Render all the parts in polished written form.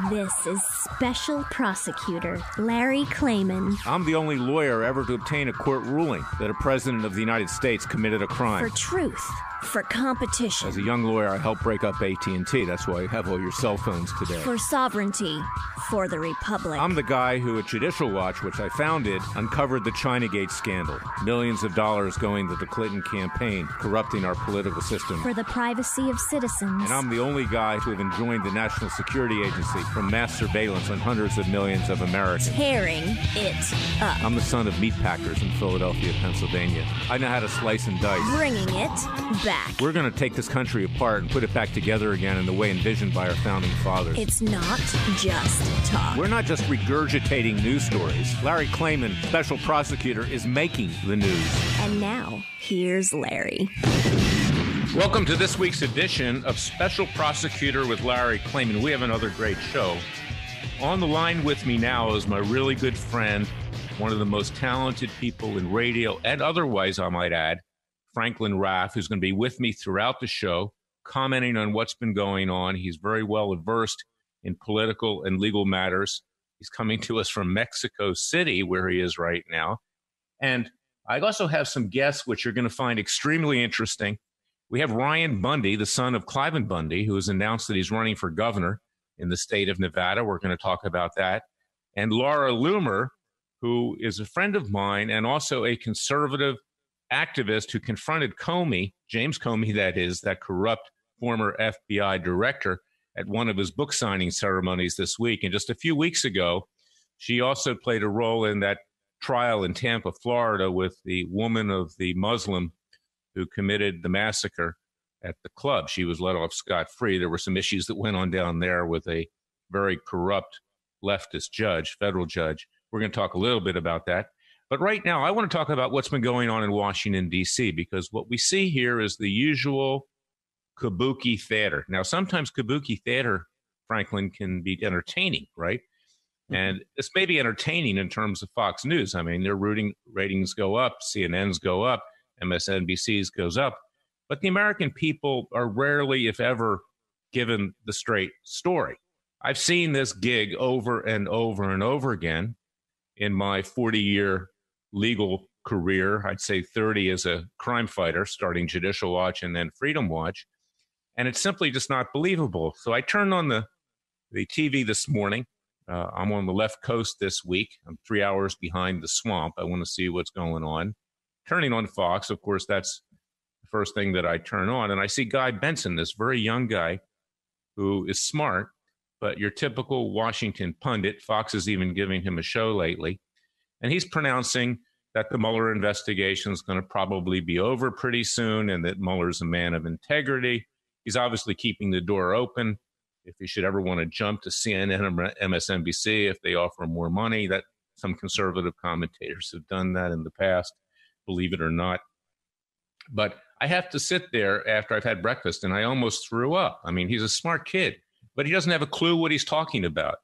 This is Special Prosecutor Larry Klayman. I'm the only lawyer ever to obtain a court ruling that a president of the United States committed a crime. For truth. For competition. As a young lawyer, I helped break up AT&T. That's why you have all your cell phones today. For sovereignty. For the Republic. I'm the guy who at Judicial Watch, which I founded, uncovered the Chinagate scandal. Millions of dollars going to the Clinton campaign, corrupting our political system. For the privacy of citizens. And I'm the only guy to have enjoined the National Security Agency from mass surveillance on hundreds of millions of Americans. Tearing it up. I'm the son of meatpackers in Philadelphia, Pennsylvania. I know how to slice and dice. Bringing it back. We're going to take this country apart and put it back together again in the way envisioned by our founding fathers. It's not just talk. We're not just regurgitating news stories. Larry Klayman, special prosecutor, is making the news. And now, here's Larry. Welcome to this week's edition of Special Prosecutor with Larry Klayman. We have another great show. On the line with me now is my really good friend, one of the most talented people in radio and otherwise, I might add, Franklin Raff, who's going to be with me throughout the show, commenting on what's been going on. He's very well versed in political and legal matters. He's coming to us from Mexico City, where he is right now. And I also have some guests which you're going to find extremely interesting. We have Ryan Bundy, the son of Cliven Bundy, who has announced that he's running for governor in the state of Nevada. We're going to talk about that. And Laura Loomer, who is a friend of mine and also a conservative activist who confronted Comey, James Comey, that is, that corrupt former FBI director, at one of his book signing ceremonies this week. And just a few weeks ago, she also played a role in that trial in Tampa, Florida, with the woman of the Muslim who committed the massacre at the club. She was let off scot-free. There were some issues that went on down there with a very corrupt leftist judge, federal judge. We're going to talk a little bit about that. But right now, I want to talk about what's been going on in Washington, D.C., because what we see here is the usual kabuki theater. Now, sometimes kabuki theater, Franklin, can be entertaining, right? Mm-hmm. And this may be entertaining in terms of Fox News. I mean, their ratings go up, CNN's go up, MSNBC's goes up. But the American people are rarely, if ever, given the straight story. I've seen this gig over and over and over again in my 40-year legal career. I'd say 30 as a crime fighter, starting Judicial Watch and then Freedom Watch. And it's simply just not believable. So I turned on the TV this morning. I'm on the left coast this week. I'm 3 hours behind the swamp. I want to see what's going on. Turning on Fox, of course, that's the first thing that I turn on. And I see Guy Benson, this very young guy who is smart, but your typical Washington pundit. Fox is even giving him a show lately. And he's pronouncing that the Mueller investigation is going to probably be over pretty soon and that Mueller's a man of integrity. He's obviously keeping the door open if he should ever want to jump to CNN or MSNBC if they offer more money. That some conservative commentators have done that in the past, believe it or not. But I have to sit there after I've had breakfast and I almost threw up. I mean, he's a smart kid, but he doesn't have a clue what he's talking about.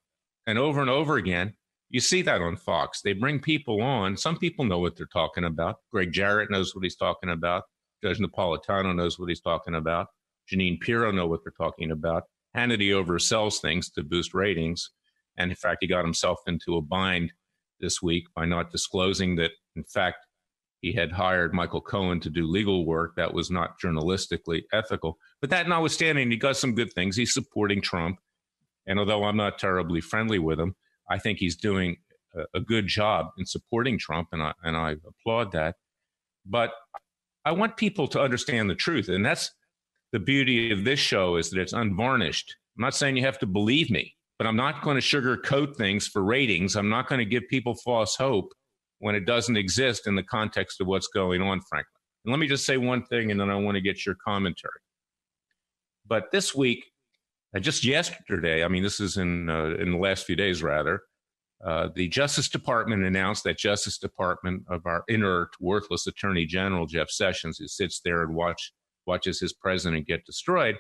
And over again, you see that on Fox. They bring people on. Some people know what they're talking about. Greg Jarrett knows what he's talking about. Judge Napolitano knows what he's talking about. Jeanine Pirro know what they're talking about. Hannity oversells things to boost ratings. And in fact, he got himself into a bind this week by not disclosing that, in fact, he had hired Michael Cohen to do legal work that was not journalistically ethical. But that notwithstanding, he does some good things. He's supporting Trump. And although I'm not terribly friendly with him, I think he's doing a good job in supporting Trump, and I applaud that. But I want people to understand the truth, and that's the beauty of this show, is that it's unvarnished. I'm not saying you have to believe me, but I'm not going to sugarcoat things for ratings. I'm not going to give people false hope when it doesn't exist in the context of what's going on, frankly. And let me just say one thing, and then I want to get your commentary. But this week, just yesterday, I mean, this is in the last few days, rather, the Justice Department announced that Justice Department of our inert, worthless Attorney General, Jeff Sessions, who sits there and watches his president get destroyed,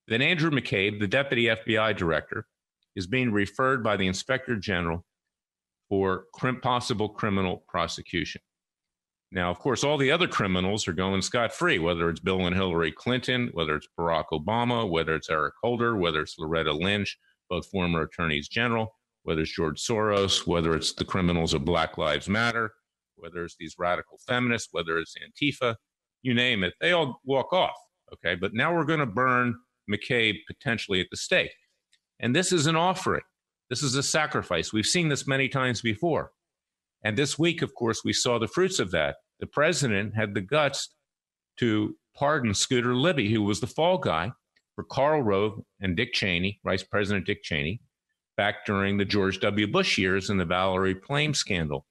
that Andrew McCabe, the deputy FBI director, is being referred by the Inspector General for possible criminal prosecution. Now, of course, all the other criminals are going scot-free, whether it's Bill and Hillary Clinton, whether it's Barack Obama, whether it's Eric Holder, whether it's Loretta Lynch, both former attorneys general, whether it's George Soros, whether it's the criminals of Black Lives Matter, whether it's these radical feminists, whether it's Antifa, you name it, they all walk off. Okay, but now we're going to burn McCabe potentially at the stake. And this is an offering. This is a sacrifice. We've seen this many times before. And this week, of course, we saw the fruits of that. The president had the guts to pardon Scooter Libby, who was the fall guy for Karl Rove and Dick Cheney, Vice President Dick Cheney, back during the George W. Bush years and the Valerie Plame scandal.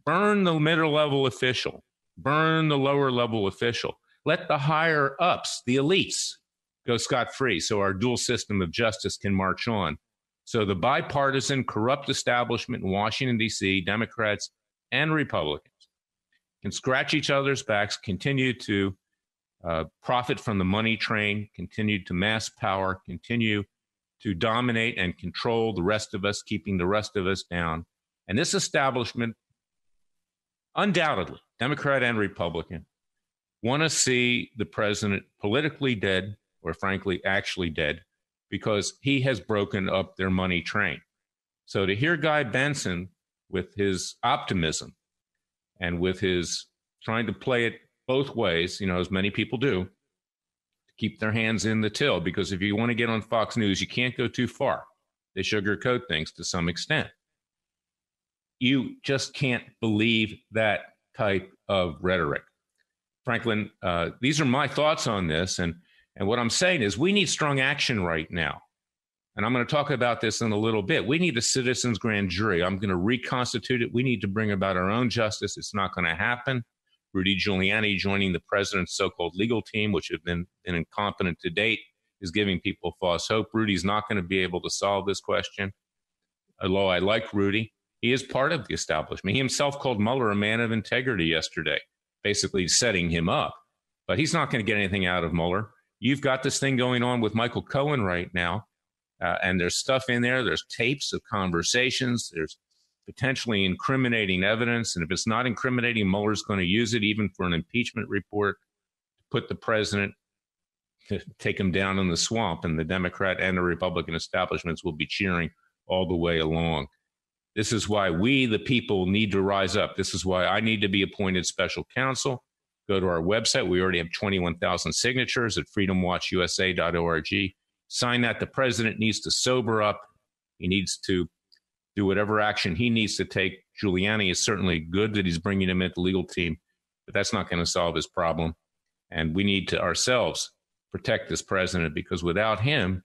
Burn the middle-level official. Burn the lower-level official. Let the higher-ups, the elites, go scot-free so our dual system of justice can march on. So the bipartisan corrupt establishment in Washington, D.C., Democrats and Republicans, can scratch each other's backs, continue to profit from the money train, continue to mass power, continue to dominate and control the rest of us, keeping the rest of us down. And this establishment, undoubtedly, Democrat and Republican, want to see the president politically dead, or frankly, actually dead, because he has broken up their money train. So to hear Guy Benson with his optimism and with his trying to play it both ways, you know, as many people do, to keep their hands in the till, because if you want to get on Fox News, you can't go too far. They sugarcoat things to some extent. You just can't believe that type of rhetoric. Franklin, these are my thoughts on this. And what I'm saying is we need strong action right now. And I'm going to talk about this in a little bit. We need a citizens grand jury. I'm going to reconstitute it. We need to bring about our own justice. It's not going to happen. Rudy Giuliani joining the president's so-called legal team, which have been incompetent to date, is giving people false hope. Rudy's not going to be able to solve this question. Although I like Rudy, he is part of the establishment. He himself called Mueller a man of integrity yesterday, basically setting him up. But he's not going to get anything out of Mueller. You've got this thing going on with Michael Cohen right now, and there's stuff in there. There's tapes of conversations. There's potentially incriminating evidence. And if it's not incriminating, Mueller's going to use it even for an impeachment report to put the president, to take him down in the swamp. And the Democrat and the Republican establishments will be cheering all the way along. This is why we, the people, need to rise up. This is why I need to be appointed special counsel. Go to our website. We already have 21,000 signatures at freedomwatchusa.org. Sign that. The president needs to sober up. He needs to do whatever action he needs to take. Giuliani is certainly good that he's bringing him into the legal team, but that's not going to solve his problem. And we need to ourselves protect this president, because without him,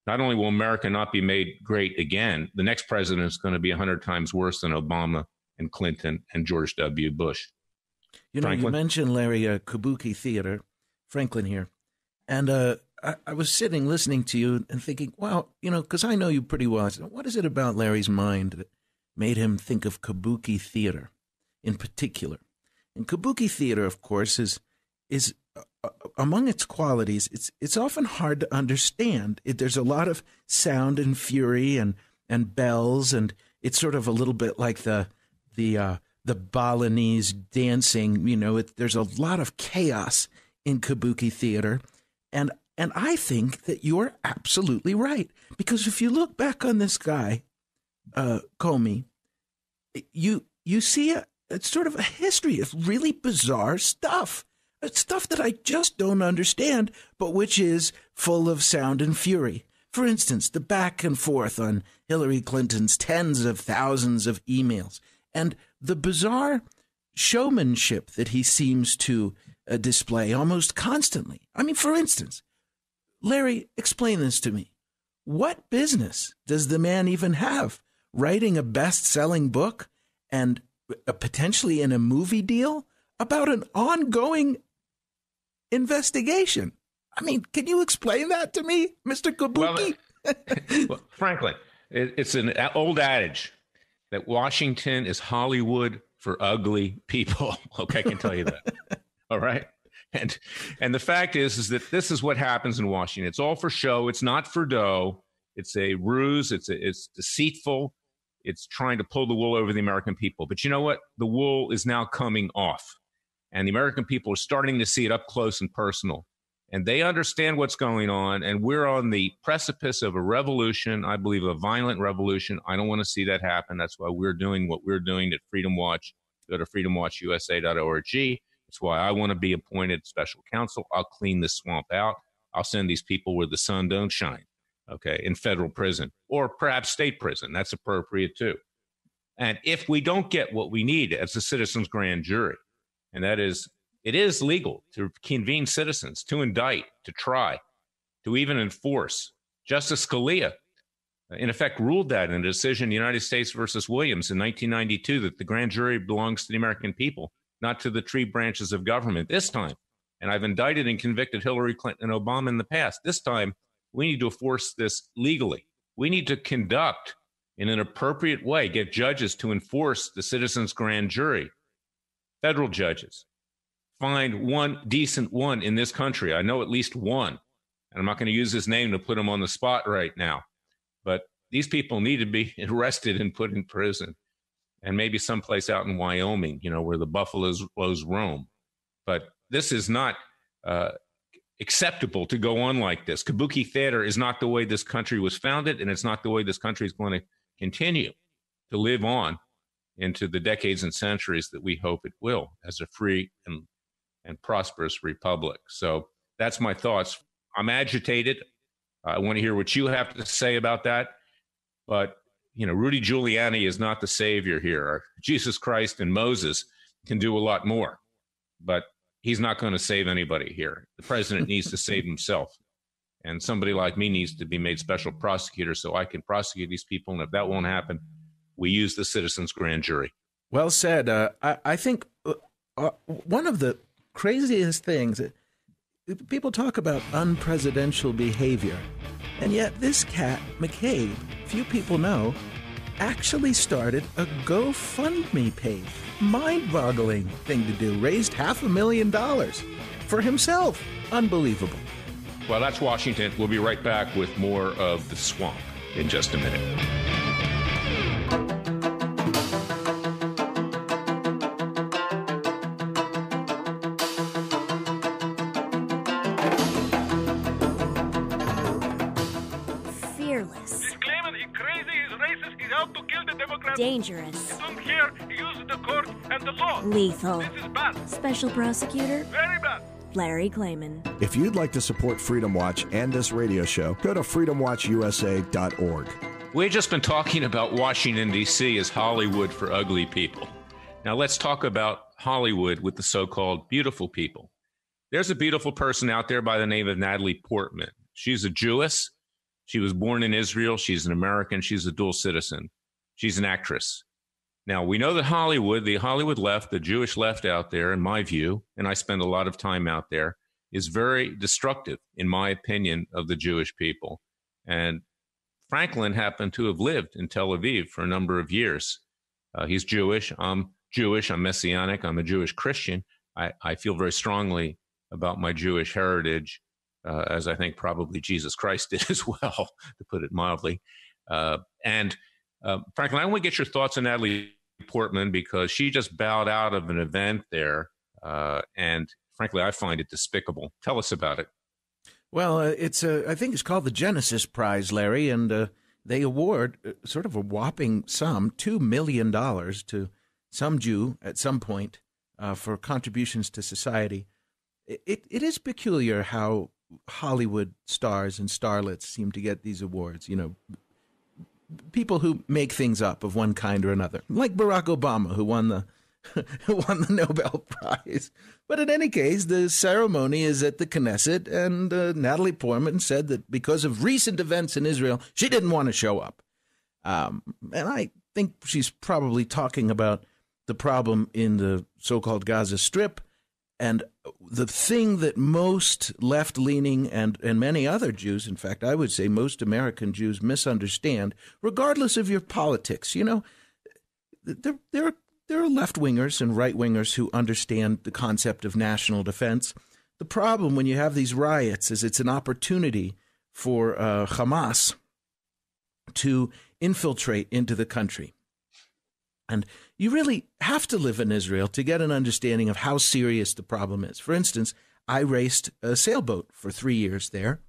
not only will America not be made great again, the next president is going to be 100 times worse than Obama and Clinton and George W. Bush. You know, Franklin? You mentioned, Larry, Kabuki Theater, Franklin here. And I was sitting listening to you and thinking, wow, you know, because I know you pretty well. I said, what is it about Larry's mind that made him think of Kabuki Theater in particular? And Kabuki Theater, of course, is among its qualities, it's often hard to understand. There's a lot of sound and fury and bells, and it's sort of a little bit like the Balinese dancing. You know, there's a lot of chaos in Kabuki Theater, and I think that you're absolutely right, because if you look back on this guy, Comey, you see it's sort of a history of really bizarre stuff. It's stuff that I just don't understand, but which is full of sound and fury. For instance, the back and forth on Hillary Clinton's tens of thousands of emails, and the bizarre showmanship that he seems to display almost constantly. I mean, for instance, Larry, explain this to me. What business does the man even have writing a best-selling book and potentially in a movie deal about an ongoing investigation? I mean, can you explain that to me, Mr. Kabuki? Well, Franklin, it's an old adage that Washington is Hollywood for ugly people. Okay, I can tell you that. All right. And the fact is that this is what happens in Washington. It's all for show. It's not for dough. It's a ruse. It's deceitful. It's trying to pull the wool over the American people. But you know what? The wool is now coming off. And the American people are starting to see it up close and personal. and they understand what's going on, and we're on the precipice of a revolution, I believe a violent revolution. I don't want to see that happen. That's why we're doing what we're doing at Freedom Watch. Go to freedomwatchusa.org. That's why I want to be appointed special counsel. I'll clean this swamp out. I'll send these people where the sun don't shine, okay, in federal prison or perhaps state prison. That's appropriate too. And if we don't get what we need as a citizens' grand jury, and that is, it is legal to convene citizens, to indict, to try, to even enforce. Justice Scalia, in effect, ruled that in a decision, United States versus Williams in 1992, that the grand jury belongs to the American people, not to the three branches of government this time. And I've indicted and convicted Hillary Clinton and Obama in the past. This time, we need to enforce this legally. We need to conduct in an appropriate way, get judges to enforce the citizens' grand jury, federal judges. Find one decent one in this country. I know at least one, and I'm not going to use his name to put him on the spot right now, but these people need to be arrested and put in prison, and maybe someplace out in Wyoming, where the buffaloes roam. But this is not acceptable to go on like this. Kabuki theater is not the way this country was founded, and it's not the way this country is going to continue to live on into the decades and centuries that we hope it will as a free and prosperous republic. So that's my thoughts. I'm agitated. I want to hear what you have to say about that. But, Rudy Giuliani is not the savior here. Jesus Christ and Moses can do a lot more, but he's not going to save anybody here. The president needs to save himself. And somebody like me needs to be made special prosecutor so I can prosecute these people. And if that won't happen, we use the citizens' grand jury. Well said. I think one of the craziest things, people talk about unpresidential behavior, and yet this cat, McCabe, few people know, actually started a GoFundMe page. Mind-boggling thing to do. Raised $500,000 for himself. Unbelievable. Well, that's Washington. We'll be right back with more of The Swamp in just a minute. Dangerous. Don't care. Use the court and the law. Lethal. This is bad. Special prosecutor. Very bad. Larry Klayman. If you'd like to support Freedom Watch and this radio show, go to freedomwatchusa.org. We've just been talking about Washington, D.C. as Hollywood for ugly people. Now let's talk about Hollywood with the so-called beautiful people. There's a beautiful person out there by the name of Natalie Portman. She's a Jewess. She was born in Israel. She's an American. She's a dual citizen. She's an actress. Now, we know that the Hollywood left, the Jewish left out there, in my view, and I spend a lot of time out there, is very destructive, in my opinion, of the Jewish people. And Franklin happened to have lived in Tel Aviv for a number of years. He's Jewish. I'm Messianic. I'm a Jewish Christian. I feel very strongly about my Jewish heritage, as I think probably Jesus Christ did as well, to put it mildly. Franklin, I want to get your thoughts on Natalie Portman because she just bowed out of an event there, and frankly, I find it despicable. Tell us about it. Well, I think it's called the Genesis Prize, Larry, and they award sort of a whopping sum, $2 million, to some Jew at some point for contributions to society. It is peculiar how Hollywood stars and starlets seem to get these awards, people who make things up of one kind or another, like Barack Obama, who won the Nobel Prize. But in any case, the ceremony is at the Knesset, and Natalie Portman said that because of recent events in Israel, she didn't want to show up. And I think she's probably talking about the problem in the so-called Gaza Strip, and the thing that most left-leaning and many other Jews, in fact, I would say most American Jews misunderstand, regardless of your politics. There are left-wingers and right-wingers who understand the concept of national defense. The problem when you have these riots is it's an opportunity for Hamas to infiltrate into the country. And you really have to live in Israel to get an understanding of how serious the problem is. For instance, I raced a sailboat for 3 years there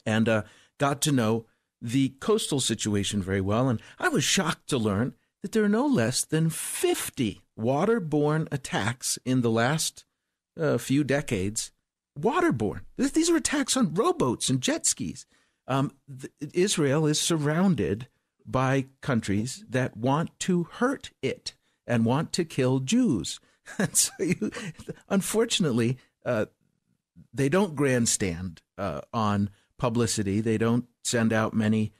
and got to know the coastal situation very well. And I was shocked to learn that there are no less than 50 waterborne attacks in the last few decades. Waterborne. These are attacks on rowboats and jet skis. Israel is surrounded by countries that want to hurt it and want to kill Jews. And so unfortunately, they don't grandstand on publicity. They don't send out many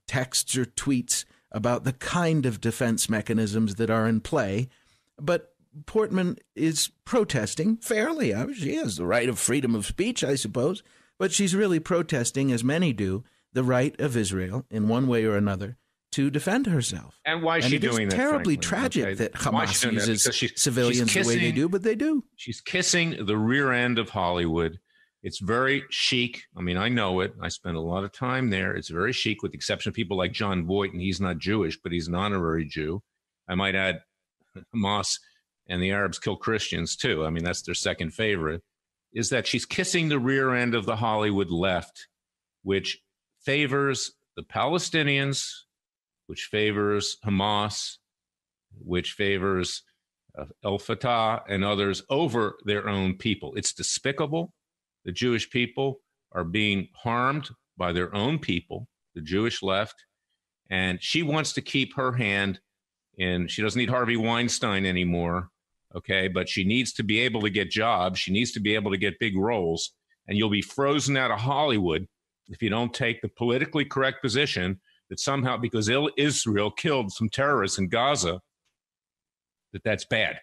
texts or tweets about the kind of defense mechanisms that are in play. But Portman is protesting fairly. She has the right of freedom of speech, I suppose, but she's really protesting, as many do, the right of Israel, in one way or another, to defend herself. And why is she doing that? It's terribly tragic that Hamas uses civilians the way they do, but they do. She's kissing the rear end of Hollywood. It's very chic. I mean, I know it. I spend a lot of time there. It's very chic, with the exception of people like John Boyd, and he's not Jewish, but he's an honorary Jew. I might add, Hamas and the Arabs kill Christians too. I mean, that's their second favorite. Is that she's kissing the rear end of the Hollywood left, which favors the Palestinians, which favors Hamas, which favors El Fatah and others over their own people. It's despicable. The Jewish people are being harmed by their own people, the Jewish left, and she wants to keep her hand in. She doesn't need Harvey Weinstein anymore, okay, but she needs to be able to get jobs. She needs to be able to get big roles, and you'll be frozen out of Hollywood if you don't take the politically correct position that somehow, because Israel killed some terrorists in Gaza, that's bad.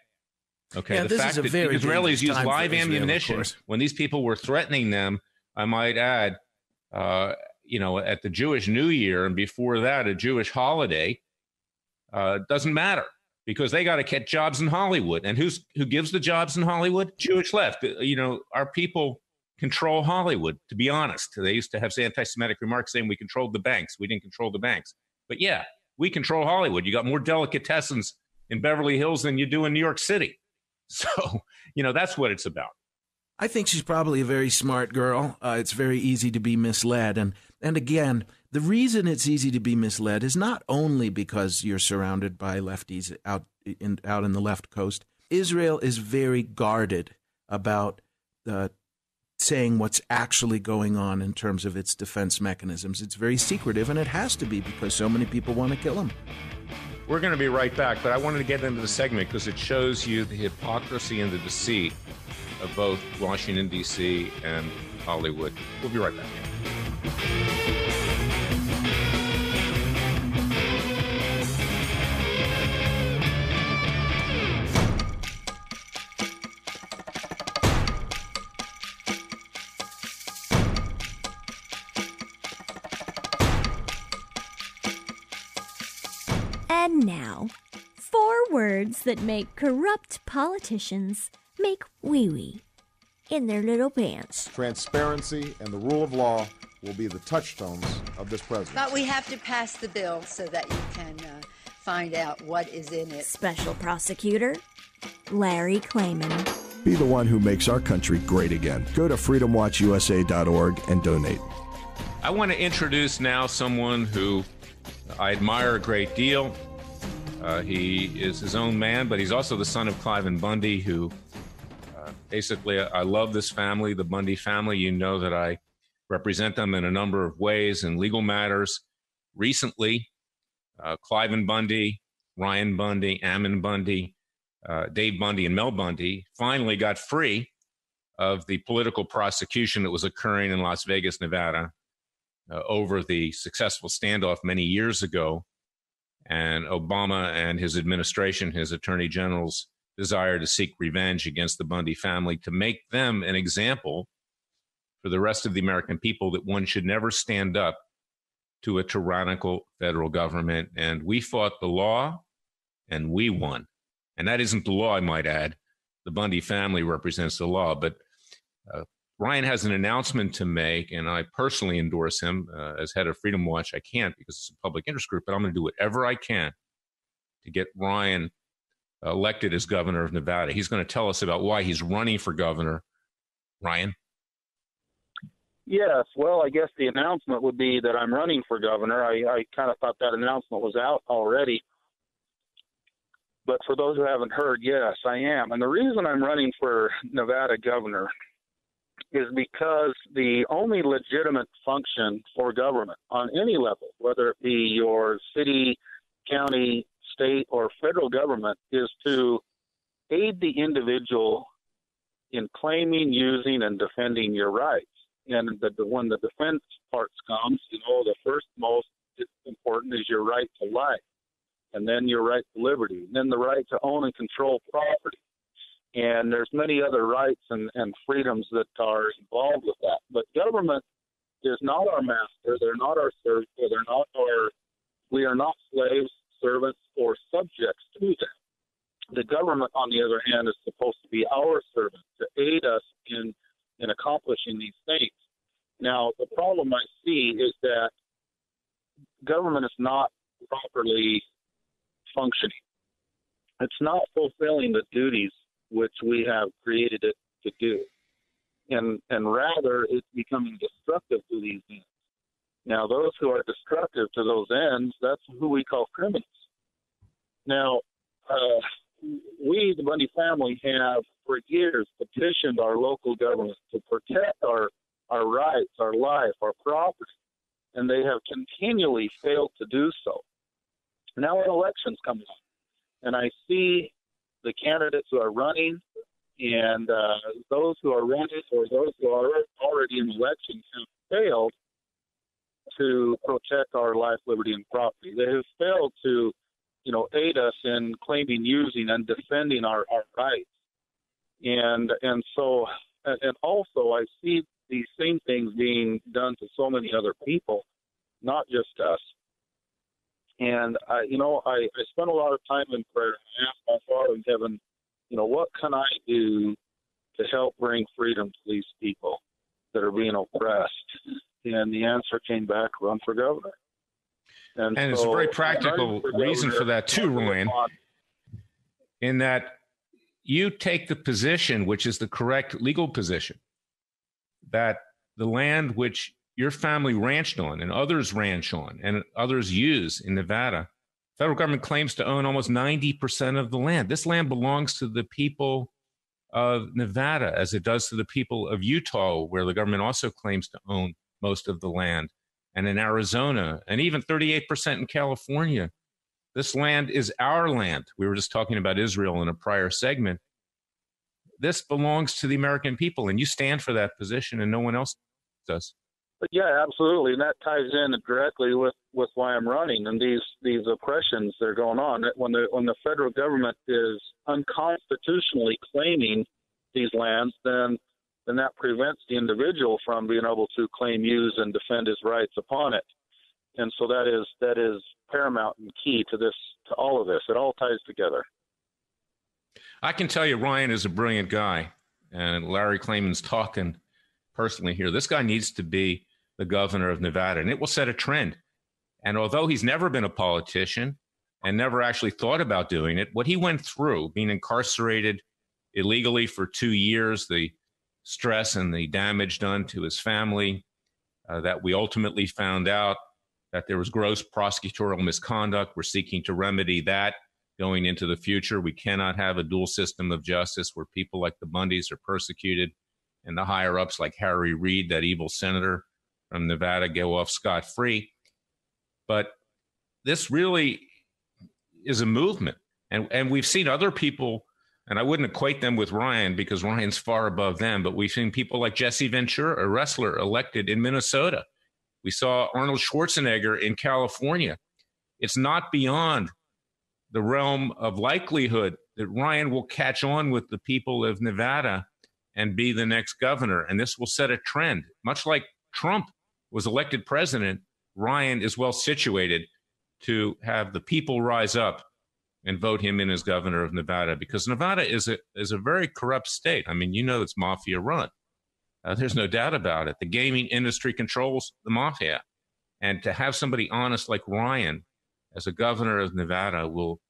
Okay, yeah, the fact that the Israelis used live ammunition when these people were threatening them, I might add, at the Jewish New Year and before that, a Jewish holiday, doesn't matter because they got to get jobs in Hollywood. And who gives the jobs in Hollywood? Jewish left. Our people control Hollywood, to be honest. They used to have anti-Semitic remarks saying we controlled the banks. We didn't control the banks. But yeah, we control Hollywood. You got more delicatessens in Beverly Hills than you do in New York City. So, that's what it's about. I think she's probably a very smart girl. It's very easy to be misled. And again, the reason it's easy to be misled is not only because you're surrounded by lefties out in the left coast. Israel is very guarded about saying what's actually going on in terms of its defense mechanisms. It's very secretive, and it has to be because so many people want to kill them. We're going to be right back, but I wanted to get into the segment because it shows you the hypocrisy and the deceit of both Washington, D.C. and Hollywood. We'll be right back. And now, 4 words that make corrupt politicians make wee-wee in their little pants. Transparency and the rule of law will be the touchstones of this presidency. But we have to pass the bill so that you can find out what is in it. Special Prosecutor Larry Klayman. Be the one who makes our country great again. Go to freedomwatchusa.org and donate. I want to introduce now someone who I admire a great deal. He is his own man, but he's also the son of Clive and Bundy, who basically, I love this family, the Bundy family. You know that I represent them in a number of ways in legal matters. Recently, Clive and Bundy, Ryan Bundy, Ammon Bundy, Dave Bundy, and Mel Bundy finally got free of the political prosecution that was occurring in Las Vegas, Nevada, over the successful standoff many years ago. And Obama and his administration, his attorney general's desire to seek revenge against the Bundy family, to make them an example for the rest of the American people that one should never stand up to a tyrannical federal government. And we fought the law and we won. And that isn't the law, I might add. The Bundy family represents the law. But Ryan has an announcement to make, and I personally endorse him as head of Freedom Watch. I can't because it's a public interest group, but I'm going to do whatever I can to get Ryan elected as governor of Nevada. He's going to tell us about why he's running for governor Ryan? Yes. Well, I guess the announcement would be that I'm running for governor. I kind of thought that announcement was out already. But for those who haven't heard, yes, I am. And the reason I'm running for Nevada governor is because the only legitimate function for government on any level, whether it be your city, county, state, or federal government, is to aid the individual in claiming, using, and defending your rights. And when the defense parts comes, the first most important is your right to life, and then your right to liberty, and then the right to own and control property. And there's many other rights and freedoms that are involved with that. But government is not our master. They're not our servants. We are not slaves, servants, or subjects to them. The government, on the other hand, is supposed to be our servant to aid us in accomplishing these things. Now, the problem I see is that government is not properly functioning. It's not fulfilling the duties which we have created it to do. And rather, it's becoming destructive to these ends. Now, those who are destructive to those ends, that's who we call criminals. Now, we, the Bundy family, have for years petitioned our local government to protect our rights, our life, our property, and they have continually failed to do so. Now an election's coming up, and I see the candidates who are running and those who are running or those who are already in elections have failed to protect our life, liberty, and property. They have failed to aid us in claiming, using, and defending our rights. And also I see these same things being done to so many other people, not just us. And I spent a lot of time in prayer. I asked my Father in heaven, what can I do to help bring freedom to these people that are being oppressed? And the answer came back: run for governor. And it's a very practical reason for that too, Ryan, in that you take the position, which is the correct legal position, that the land which your family ranched on and others ranch on and others use in Nevada, federal government claims to own almost 90% of the land. This land belongs to the people of Nevada, as it does to the people of Utah, where the government also claims to own most of the land, and in Arizona, and even 38% in California. This land is our land. We were just talking about Israel in a prior segment. This belongs to the American people, and you stand for that position, and no one else does. But yeah, absolutely, and that ties in directly with why I'm running and these oppressions that are going on. When the federal government is unconstitutionally claiming these lands, then that prevents the individual from being able to claim, use, and defend his rights upon it. And so that is paramount and key to all of this. It all ties together. I can tell you, Ryan is a brilliant guy, and Larry Klayman's talking personally here. This guy needs to be the governor of Nevada, and it will set a trend. And although he's never been a politician and never actually thought about doing it, what he went through, being incarcerated illegally for 2 years, the stress and the damage done to his family, that we ultimately found out that there was gross prosecutorial misconduct. We're seeking to remedy that going into the future. We cannot have a dual system of justice where people like the Bundys are persecuted and the higher-ups like Harry Reid, that evil senator from Nevada, go off scot-free. But this really is a movement. And we've seen other people, and I wouldn't equate them with Ryan because Ryan's far above them, but we've seen people like Jesse Ventura, a wrestler elected in Minnesota. We saw Arnold Schwarzenegger in California. It's not beyond the realm of likelihood that Ryan will catch on with the people of Nevada and be the next governor. And this will set a trend. Much like Trump was elected president, Ryan is well situated to have the people rise up and vote him in as governor of Nevada, because Nevada is a very corrupt state. I mean, it's mafia run. There's no doubt about it. The gaming industry controls the mafia. And to have somebody honest like Ryan as a governor of Nevada will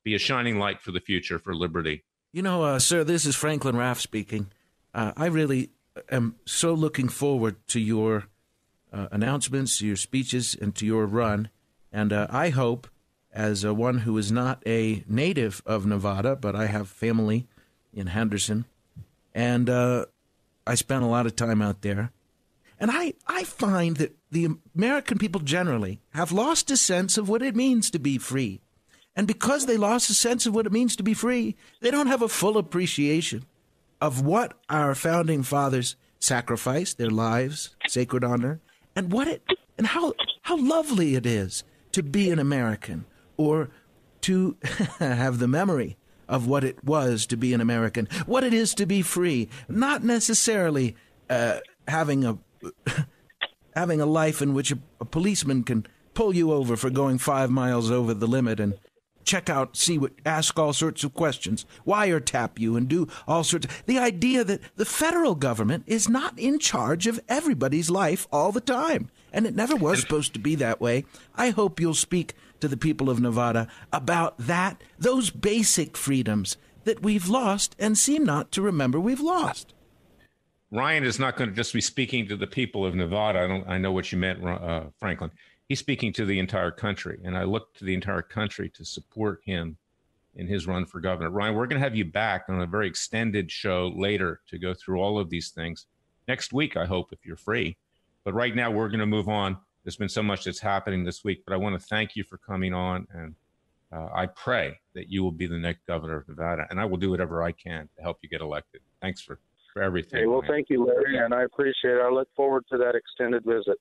be a shining light for the future for liberty. Sir, this is Franklin Raff speaking. I really am so looking forward to your announcements, to your speeches, and to your run. And I hope, as one who is not a native of Nevada, but I have family in Henderson, and I spent a lot of time out there. And I find that the American people generally have lost a sense of what it means to be free. And because they lost a sense of what it means to be free, they don't have a full appreciation of what our founding fathers sacrificed, their lives, sacred honor, and how lovely it is to be an American, or to have the memory of what it was to be an American, what it is to be free, not necessarily having a life in which a policeman can pull you over for going 5 miles over the limit and check out, ask all sorts of questions, wiretap you, and do all sorts of... The idea that the federal government is not in charge of everybody's life all the time, and it never was supposed to be that way. I hope you'll speak to the people of Nevada about those basic freedoms that we've lost and seem not to remember we've lost. Ryan is not going to just be speaking to the people of Nevada. I know what you meant, Franklin. He's speaking to the entire country, and I look to the entire country to support him in his run for governor. Ryan, we're going to have you back on a very extended show later to go through all of these things. Next week, I hope, if you're free. But right now, we're going to move on. There's been so much that's happening this week, but I want to thank you for coming on, and I pray that you will be the next governor of Nevada, and I will do whatever I can to help you get elected. Thanks for everything. Hey, well, thank you, Larry, and I appreciate it. I look forward to that extended visit.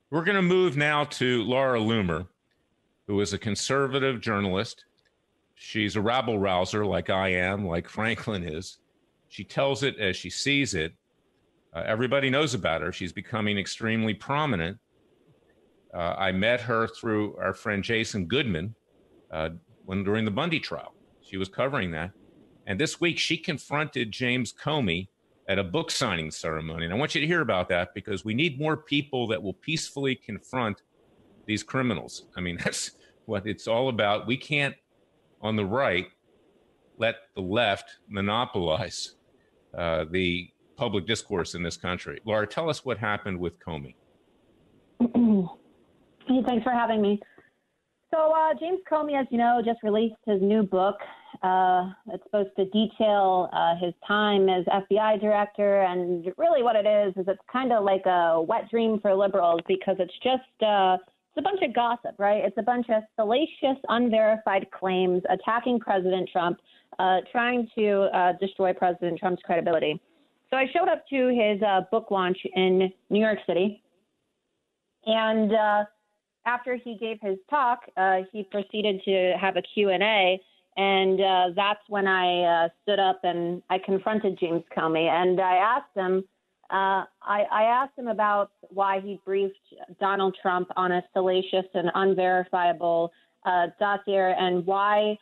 We're going to move now to Laura Loomer, who is a conservative journalist. She's a rabble-rouser like I am, like Franklin is. She tells it as she sees it. Everybody knows about her. She's becoming extremely prominent. I met her through our friend Jason Goodman during the Bundy trial. She was covering that. And this week, she confronted James Comey at a book signing ceremony. And I want you to hear about that, because we need more people that will peacefully confront these criminals. I mean, that's what it's all about. We can't, on the right, let the left monopolize the public discourse in this country. Laura, tell us what happened with Comey. Hey, thanks for having me. So James Comey, as you know, just released his new book. It's supposed to detail his time as FBI director, and really what it is it's kind of like a wet dream for liberals, because it's just it's a bunch of gossip, right? It's a bunch of salacious, unverified claims attacking President Trump, trying to destroy President Trump's credibility. So I showed up to his book launch in New York City, and after he gave his talk, he proceeded to have a Q&A, and that's when I stood up and I confronted James Comey, and I asked him about why he briefed Donald Trump on a salacious and unverifiable dossier, and why,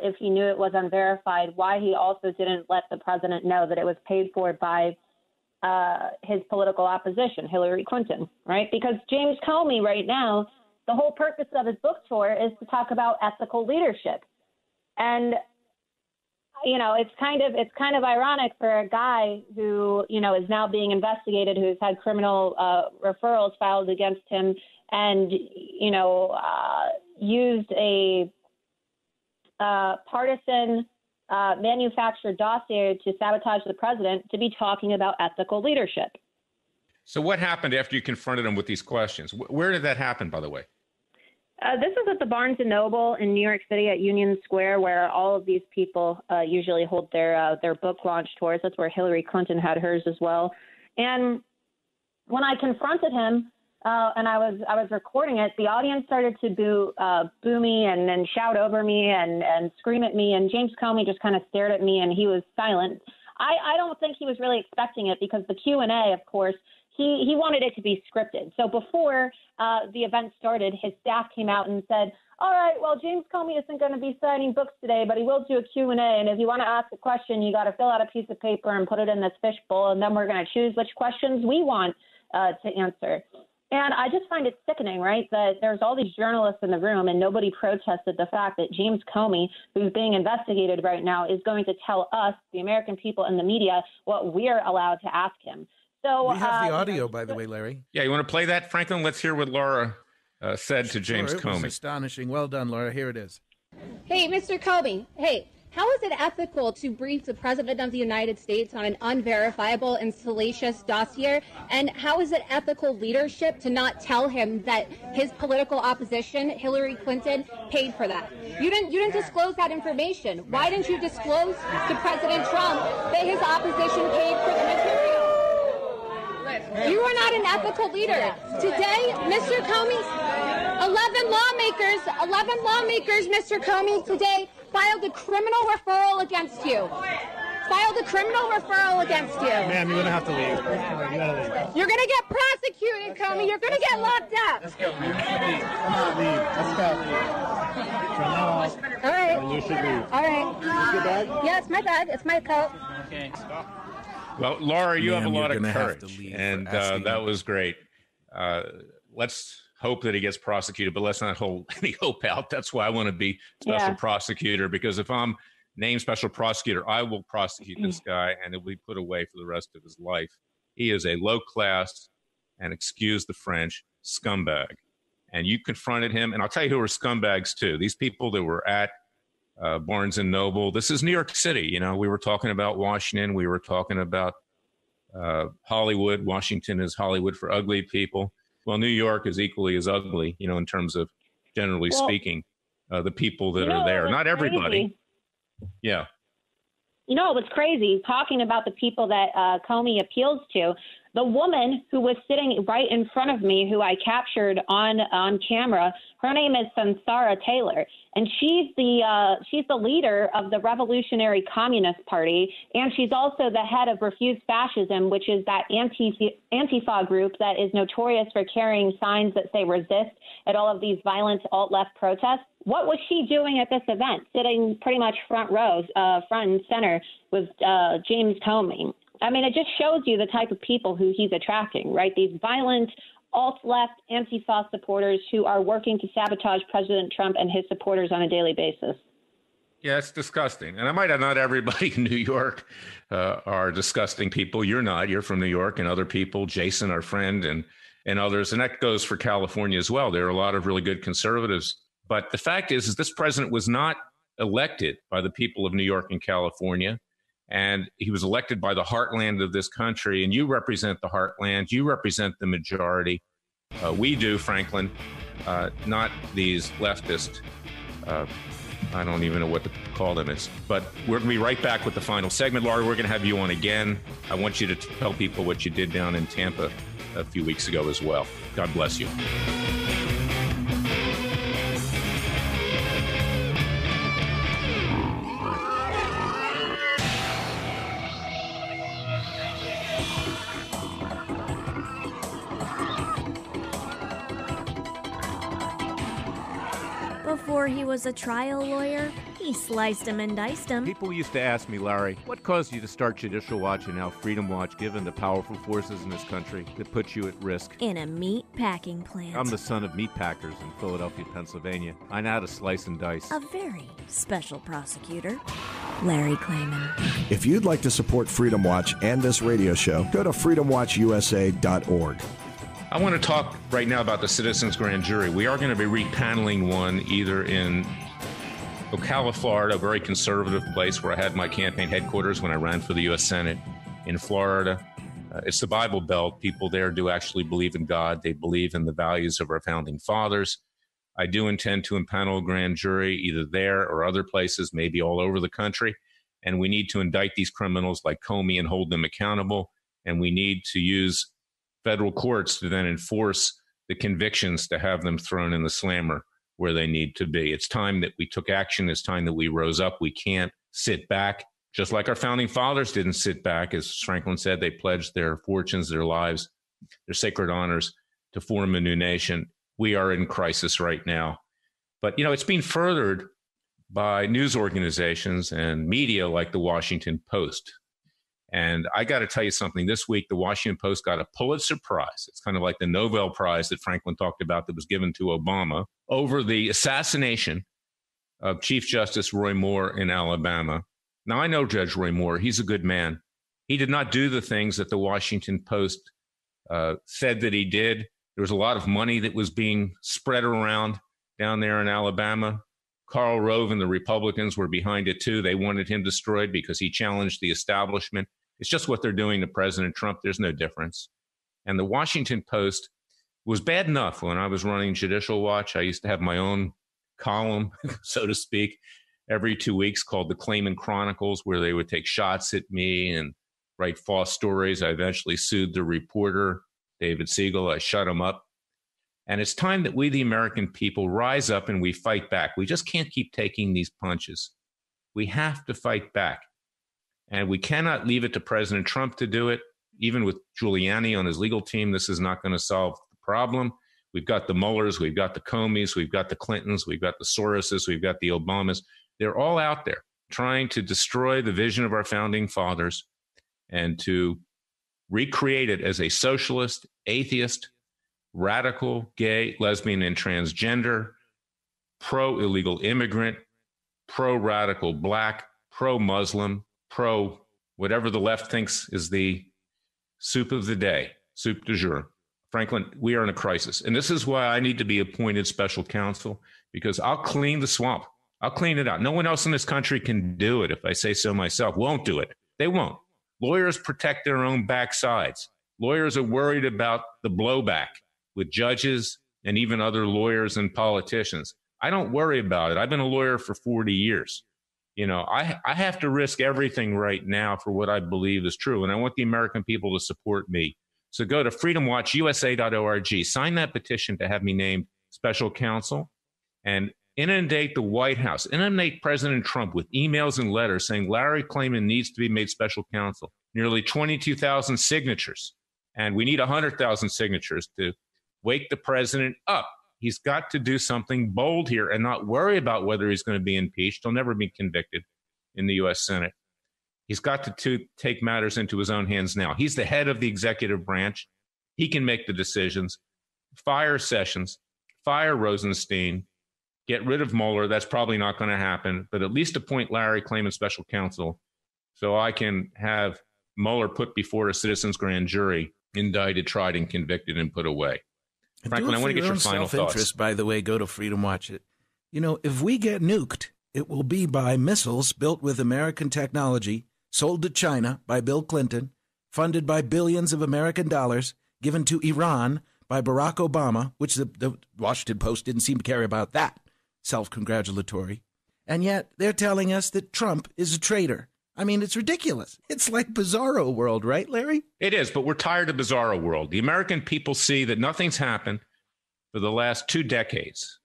if he knew it was unverified, why he also didn't let the president know that it was paid for by his political opposition, Hillary Clinton, right? Because James Comey right now, the whole purpose of his book tour is to talk about ethical leadership. And, you know, it's kind of ironic for a guy who, you know, is now being investigated, who's had criminal referrals filed against him, and, you know, used a partisan manufactured dossier to sabotage the president, to be talking about ethical leadership. So what happened after you confronted him with these questions? Where did that happen, by the way? This is at the Barnes & Noble in New York City at Union Square, where all of these people usually hold their book launch tours. That's where Hillary Clinton had hers as well. And when I confronted him, and I was recording it, the audience started to boo me and then shout over me and scream at me. And James Comey just kind of stared at me, and he was silent. I don't think he was really expecting it, because the Q&A, of course, he wanted it to be scripted. So before the event started, his staff came out and said, all right, well, James Comey isn't going to be signing books today, but he will do a Q&A. And if you want to ask a question, you got to fill out a piece of paper and put it in this fishbowl, and then we're going to choose which questions we want to answer. And I just find it sickening, right, that there's all these journalists in the room and nobody protested the fact that James Comey, who's being investigated right now, is going to tell us, the American people and the media, what we're allowed to ask him. So we have the audio, by the way, Larry. Yeah, you want to play that, Franklin? Let's hear what Laura said to James Comey. It was astonishing. Well done, Laura. Here it is. Hey, Mr. Comey. Hey. How is it ethical to brief the President of the United States on an unverifiable and salacious dossier? And how is it ethical leadership to not tell him that his political opposition, Hillary Clinton, paid for that? You didn't disclose that information. Why didn't you disclose to President Trump that his opposition paid for the material? You are not an ethical leader. Today, Mr. Comey, 11 lawmakers, Mr. Comey, today filed a criminal referral against you. Ma'am, you're going to have to leave. You're going to get prosecuted, Comey. You're going to get locked up. Let's go. Let's go. All right. You should leave. All right. Is your bag? Yeah, it's my bag. It's my coat. Okay. Well, Laura, you have a lot of courage, and that was great. Let's hope that he gets prosecuted, but let's not hold any hope out. That's why I want to be special prosecutor, because if I'm named special prosecutor, I will prosecute this guy, and it will be put away for the rest of his life. He is a low-class, and excuse the French, scumbag. And you confronted him, and I'll tell you who are scumbags, too. These people that were at Barnes & Noble. This is New York City. You know, we were talking about Washington. We were talking about Hollywood. Washington is Hollywood for ugly people. Well, New York is equally as ugly, you know, in terms of generally speaking, the people that are there. Not everybody. Yeah. You know what's crazy? Talking about the people that Comey appeals to, the woman who was sitting right in front of me, who I captured on camera, her name is Sansara Taylor, and she's the leader of the Revolutionary Communist Party, and she's also the head of Refuse Fascism, which is that Antifa group that is notorious for carrying signs that say resist at all of these violent alt-left protests. What was she doing at this event, sitting pretty much front row, front and center with James Comey? I mean, it just shows you the type of people who he's attracting, right? These violent, alt-left, Antifa supporters who are working to sabotage President Trump and his supporters on a daily basis. Yeah, it's disgusting. And I might add, not everybody in New York are disgusting people. You're not. You're from New York, and other people, Jason, our friend, and others. And that goes for California as well. There are a lot of really good conservatives. But the fact is this president was not elected by the people of New York and California. And he was elected by the heartland of this country. And you represent the heartland. You represent the majority. We do, Franklin, not these leftist, I don't even know what to call them. But we're going to be right back with the final segment. Laura, we're going to have you on again. I want you to tell people what you did down in Tampa a few weeks ago as well. God bless you. Before he was a trial lawyer, he sliced him and diced him. People used to ask me, Larry, what caused you to start Judicial Watch and now Freedom Watch, given the powerful forces in this country that put you at risk? In a meat packing plant. I'm the son of meat packers in Philadelphia, Pennsylvania. I know how to slice and dice. A very special prosecutor, Larry Klayman. If you'd like to support Freedom Watch and this radio show, go to freedomwatchusa.org. I want to talk right now about the Citizens Grand Jury. We are going to be repaneling one either in Ocala, Florida, a very conservative place where I had my campaign headquarters when I ran for the U.S. Senate in Florida. It's the Bible Belt. People there do actually believe in God. They believe in the values of our founding fathers. I do intend to impanel a grand jury either there or other places, maybe all over the country. And we need to indict these criminals like Comey and hold them accountable. And we need to use federal courts to then enforce the convictions to have them thrown in the slammer where they need to be. It's time that we took action. It's time that we rose up. We can't sit back, just like our founding fathers didn't sit back. As Franklin said, they pledged their fortunes, their lives, their sacred honors to form a new nation. We are in crisis right now. But, you know, it's being furthered by news organizations and media like the Washington Post. And I got to tell you something. This week, the Washington Post got a Pulitzer Prize. It's kind of like the Nobel Prize that Franklin talked about that was given to Obama over the assassination of Chief Justice Roy Moore in Alabama. Now, I know Judge Roy Moore. He's a good man. He did not do the things that the Washington Post said that he did. There was a lot of money that was being spread around down there in Alabama. Karl Rove and the Republicans were behind it, too. They wanted him destroyed because he challenged the establishment. It's just what they're doing to President Trump. There's no difference. And the Washington Post was bad enough when I was running Judicial Watch. I used to have my own column, so to speak, every 2 weeks called the Claimant Chronicles, where they would take shots at me and write false stories. I eventually sued the reporter, David Siegel. I shut him up. And it's time that we, the American people, rise up and we fight back. We just can't keep taking these punches. We have to fight back. And we cannot leave it to President Trump to do it. Even with Giuliani on his legal team, this is not going to solve the problem. We've got the Muellers, we've got the Comeys, we've got the Clintons, we've got the Soroses, we've got the Obamas. They're all out there trying to destroy the vision of our founding fathers and to recreate it as a socialist, atheist, radical, gay, lesbian, and transgender, pro-illegal immigrant, pro-radical black, pro-Muslim, pro-whatever the left thinks is the soup of the day, soup du jour. Franklin, we are in a crisis. And this is why I need to be appointed special counsel, because I'll clean the swamp. I'll clean it out. No one else in this country can do it. If I say so myself, won't do it. They won't. Lawyers protect their own backsides. Lawyers are worried about the blowback with judges and even other lawyers and politicians. I don't worry about it. I've been a lawyer for 40 years. You know, I have to risk everything right now for what I believe is true. And I want the American people to support me. So go to freedomwatchusa.org, sign that petition to have me named special counsel, and inundate the White House, inundate President Trump with emails and letters saying Larry Klayman needs to be made special counsel. Nearly 22,000 signatures. And we need 100,000 signatures to wake the president up. He's got to do something bold here and not worry about whether he's going to be impeached. He'll never be convicted in the U.S. Senate. He's got to take matters into his own hands now. He's the head of the executive branch. He can make the decisions. Fire Sessions, fire Rosenstein, get rid of Mueller. That's probably not going to happen, but at least appoint Larry Klayman special counsel so I can have Mueller put before a citizen's grand jury, indicted, tried, and convicted, and put away. Franklin, I want to get your final thoughts. By the way, go to Freedom Watch. You know, if we get nuked, it will be by missiles built with American technology, sold to China by Bill Clinton, funded by billions of American dollars, given to Iran by Barack Obama, which the Washington Post didn't seem to care about that, self-congratulatory. And yet they're telling us that Trump is a traitor. I mean, it's ridiculous. It's like Bizarro World, right, Larry? It is, but we're tired of Bizarro World. The American people see that nothing's happened for the last 2 decades,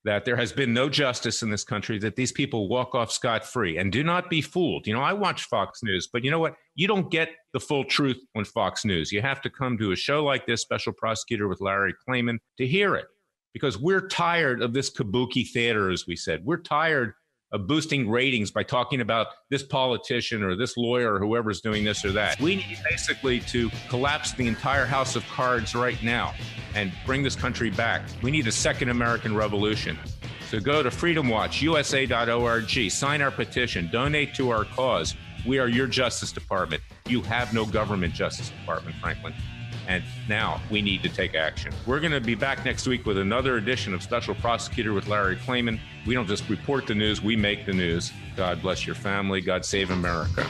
that there has been no justice in this country, that these people walk off scot-free. And do not be fooled. You know, I watch Fox News, but you know what? You don't get the full truth on Fox News. You have to come to a show like this, Special Prosecutor with Larry Klayman, to hear it. Because we're tired of this kabuki theater, as we said. We're tired of boosting ratings by talking about this politician or this lawyer or whoever's doing this or that. We need basically to collapse the entire house of cards right now and bring this country back. We need a second American revolution. So go to freedomwatchusa.org, sign our petition, donate to our cause. We are your Justice Department. You have no government Justice Department, Franklin. And now we need to take action. We're going to be back next week with another edition of Special Prosecutor with Larry Klayman. We don't just report the news, we make the news. God bless your family. God save America.